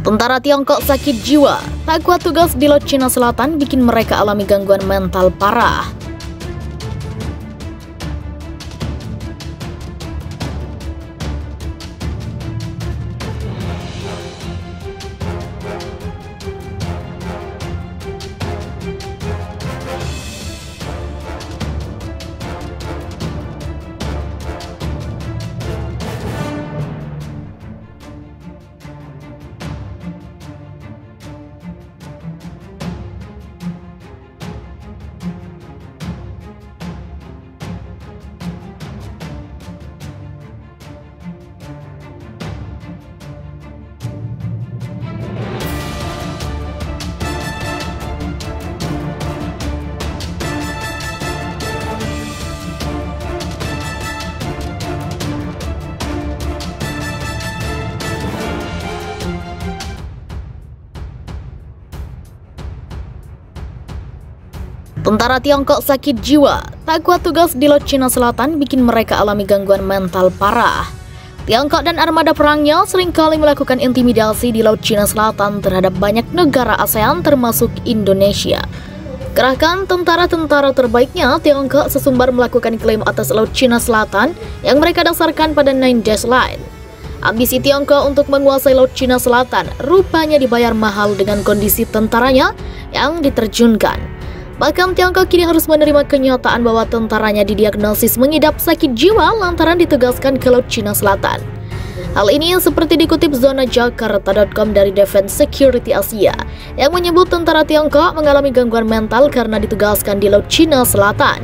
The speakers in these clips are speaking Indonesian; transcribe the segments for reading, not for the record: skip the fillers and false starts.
Tentara Tiongkok sakit jiwa, tak kuat tugas di Laut Cina Selatan bikin mereka alami gangguan mental parah. Tentara Tiongkok sakit jiwa, tak kuat tugas di Laut Cina Selatan bikin mereka alami gangguan mental parah. Tiongkok dan armada perangnya seringkali melakukan intimidasi di Laut Cina Selatan terhadap banyak negara ASEAN termasuk Indonesia. Kerahkan tentara-tentara terbaiknya, Tiongkok sesumbar melakukan klaim atas Laut Cina Selatan yang mereka dasarkan pada Nine Dash Line. Ambisi Tiongkok untuk menguasai Laut Cina Selatan rupanya dibayar mahal dengan kondisi tentaranya yang diterjunkan. Bahkan Tiongkok kini harus menerima kenyataan bahwa tentaranya didiagnosis mengidap sakit jiwa lantaran ditugaskan ke Laut Cina Selatan. Hal ini seperti dikutip zona Jakarta.com dari Defense Security Asia yang menyebut tentara Tiongkok mengalami gangguan mental karena ditugaskan di Laut Cina Selatan.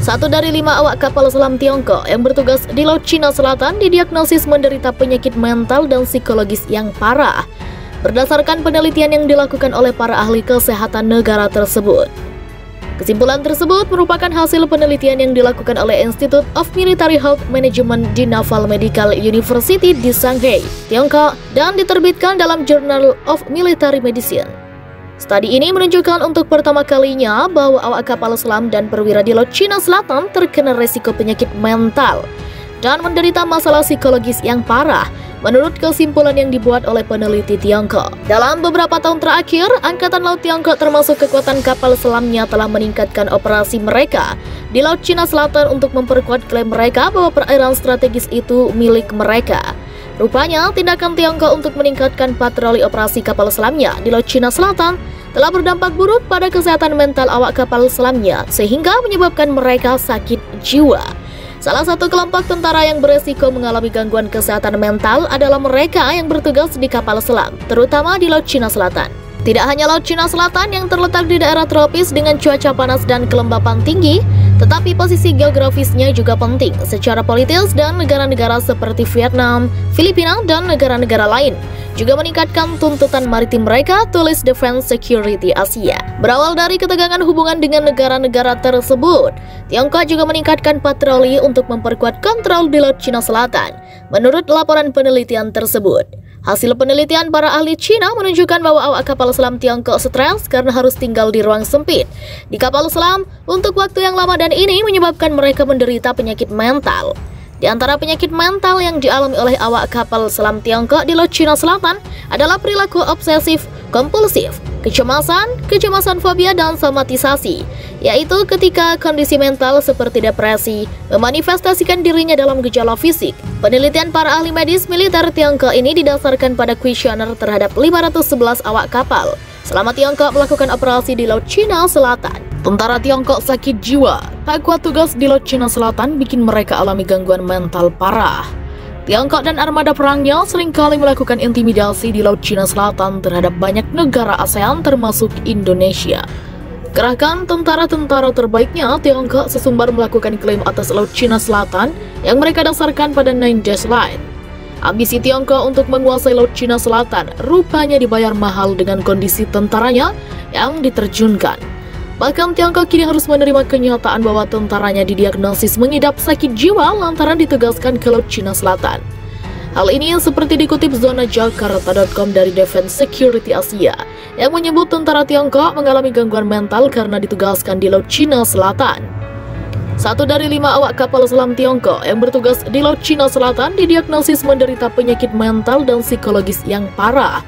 1 dari 5 awak kapal selam Tiongkok yang bertugas di Laut Cina Selatan didiagnosis menderita penyakit mental dan psikologis yang parah, berdasarkan penelitian yang dilakukan oleh para ahli kesehatan negara tersebut. Kesimpulan tersebut merupakan hasil penelitian yang dilakukan oleh Institute of Military Health Management di Naval Medical University di Shanghai, Tiongkok, dan diterbitkan dalam Journal of Military Medicine. Studi ini menunjukkan untuk pertama kalinya bahwa awak kapal selam dan perwira di Laut Cina Selatan terkena resiko penyakit mental dan menderita masalah psikologis yang parah, menurut kesimpulan yang dibuat oleh peneliti Tiongkok. Dalam beberapa tahun terakhir, Angkatan Laut Tiongkok termasuk kekuatan kapal selamnya telah meningkatkan operasi mereka di Laut Cina Selatan untuk memperkuat klaim mereka bahwa perairan strategis itu milik mereka. Rupanya, tindakan Tiongkok untuk meningkatkan patroli operasi kapal selamnya di Laut Cina Selatan telah berdampak buruk pada kesehatan mental awak kapal selamnya, sehingga menyebabkan mereka sakit jiwa. Salah satu kelompok tentara yang beresiko mengalami gangguan kesehatan mental adalah mereka yang bertugas di kapal selam, terutama di Laut Cina Selatan. Tidak hanya Laut Cina Selatan yang terletak di daerah tropis dengan cuaca panas dan kelembapan tinggi, tetapi posisi geografisnya juga penting secara politis dan negara-negara seperti Vietnam, Filipina, dan negara-negara lain juga meningkatkan tuntutan maritim mereka, tulis Defense Security Asia. Berawal dari ketegangan hubungan dengan negara-negara tersebut, Tiongkok juga meningkatkan patroli untuk memperkuat kontrol di Laut Cina Selatan, menurut laporan penelitian tersebut. Hasil penelitian para ahli Cina menunjukkan bahwa awak kapal selam Tiongkok stres karena harus tinggal di ruang sempit di kapal selam untuk waktu yang lama, dan ini menyebabkan mereka menderita penyakit mental. Di antara penyakit mental yang dialami oleh awak kapal selam Tiongkok di Laut Cina Selatan adalah perilaku obsesif kompulsif, kecemasan fobia, dan somatisasi, yaitu ketika kondisi mental seperti depresi memanifestasikan dirinya dalam gejala fisik. Penelitian para ahli medis militer Tiongkok ini didasarkan pada kuesioner terhadap 511 awak kapal selama Tiongkok melakukan operasi di Laut Cina Selatan. Tentara Tiongkok sakit jiwa, tak kuat tugas di Laut Cina Selatan bikin mereka alami gangguan mental parah. Tiongkok dan armada perangnya seringkali melakukan intimidasi di Laut Cina Selatan terhadap banyak negara ASEAN termasuk Indonesia. Kerahkan tentara-tentara terbaiknya, Tiongkok sesumbar melakukan klaim atas Laut Cina Selatan yang mereka dasarkan pada Nine Dash Line. Ambisi Tiongkok untuk menguasai Laut Cina Selatan rupanya dibayar mahal dengan kondisi tentaranya yang diterjunkan. Bahkan Tiongkok kini harus menerima kenyataan bahwa tentaranya didiagnosis mengidap sakit jiwa lantaran ditugaskan ke Laut Cina Selatan. Hal ini seperti dikutip zona Jakarta.com dari Defense Security Asia yang menyebut tentara Tiongkok mengalami gangguan mental karena ditugaskan di Laut Cina Selatan. 1 dari 5 awak kapal selam Tiongkok yang bertugas di Laut Cina Selatan didiagnosis menderita penyakit mental dan psikologis yang parah,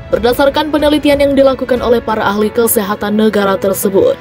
berdasarkan penelitian yang dilakukan oleh para ahli kesehatan negara tersebut.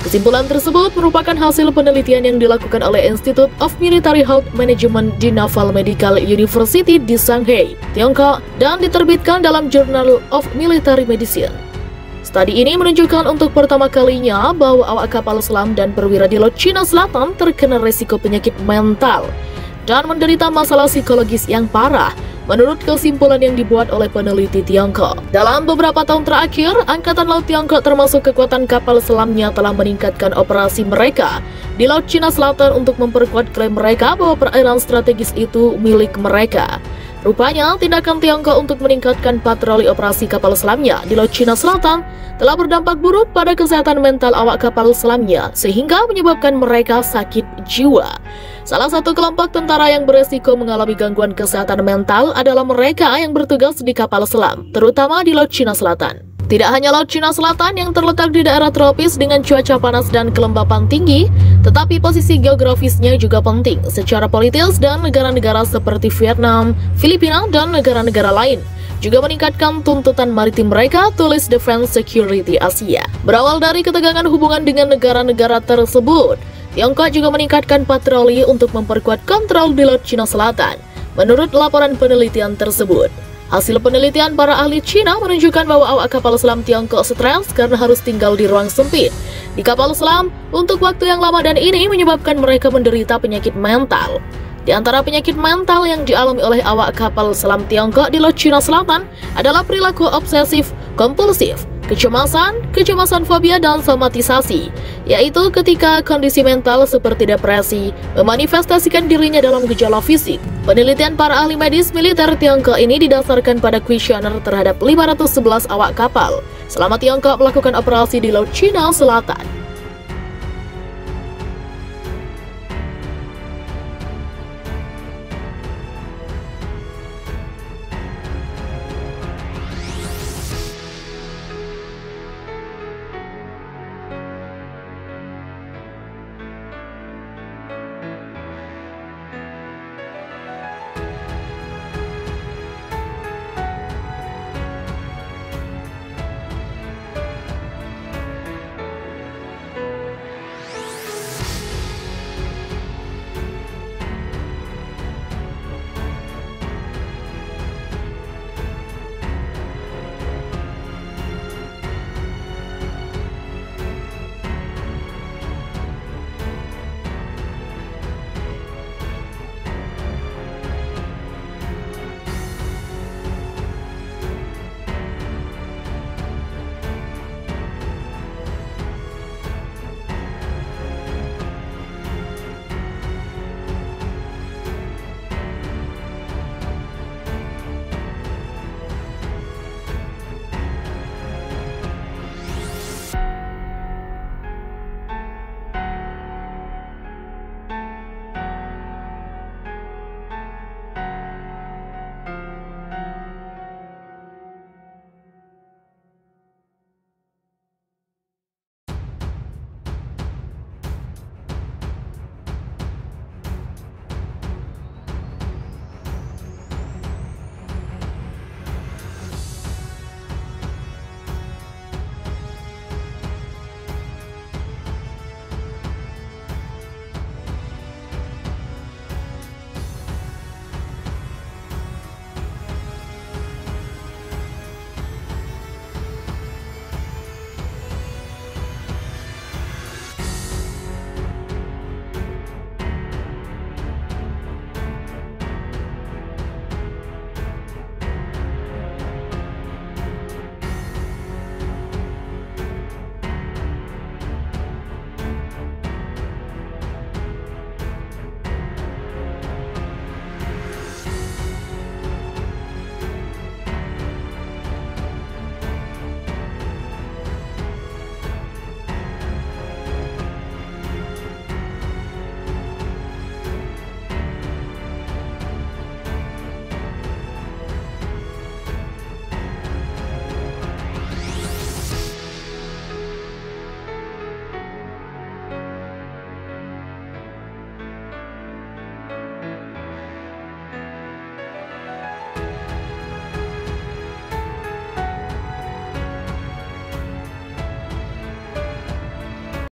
Kesimpulan tersebut merupakan hasil penelitian yang dilakukan oleh Institute of Military Health Management di Naval Medical University di Shanghai, Tiongkok, dan diterbitkan dalam Journal of Military Medicine. Studi ini menunjukkan untuk pertama kalinya bahwa awak kapal selam dan perwira di Laut Cina Selatan terkena risiko penyakit mental dan menderita masalah psikologis yang parah, menurut kesimpulan yang dibuat oleh peneliti Tiongkok. Dalam beberapa tahun terakhir, Angkatan Laut Tiongkok termasuk kekuatan kapal selamnya telah meningkatkan operasi mereka di Laut Cina Selatan untuk memperkuat klaim mereka bahwa perairan strategis itu milik mereka. Rupanya, tindakan Tiongkok untuk meningkatkan patroli operasi kapal selamnya di Laut Cina Selatan telah berdampak buruk pada kesehatan mental awak kapal selamnya, sehingga menyebabkan mereka sakit jiwa. Salah satu kelompok tentara yang beresiko mengalami gangguan kesehatan mental adalah mereka yang bertugas di kapal selam, terutama di Laut Cina Selatan. Tidak hanya Laut Cina Selatan yang terletak di daerah tropis dengan cuaca panas dan kelembapan tinggi, tetapi posisi geografisnya juga penting secara politis, dan negara-negara seperti Vietnam, Filipina, dan negara-negara lain juga meningkatkan tuntutan maritim mereka, tulis Defense Security Asia. Berawal dari ketegangan hubungan dengan negara-negara tersebut, Tiongkok juga meningkatkan patroli untuk memperkuat kontrol di Laut Cina Selatan, menurut laporan penelitian tersebut. Hasil penelitian para ahli Cina menunjukkan bahwa awak kapal selam Tiongkok stres karena harus tinggal di ruang sempit di kapal selam untuk waktu yang lama, dan ini menyebabkan mereka menderita penyakit mental. Di antara penyakit mental yang dialami oleh awak kapal selam Tiongkok di Laut Cina Selatan adalah perilaku obsesif kompulsif, kecemasan fobia, dan somatisasi, yaitu ketika kondisi mental seperti depresi memanifestasikan dirinya dalam gejala fisik. Penelitian para ahli medis militer Tiongkok ini didasarkan pada kuesioner terhadap 511 awak kapal selama Tiongkok melakukan operasi di Laut Cina Selatan.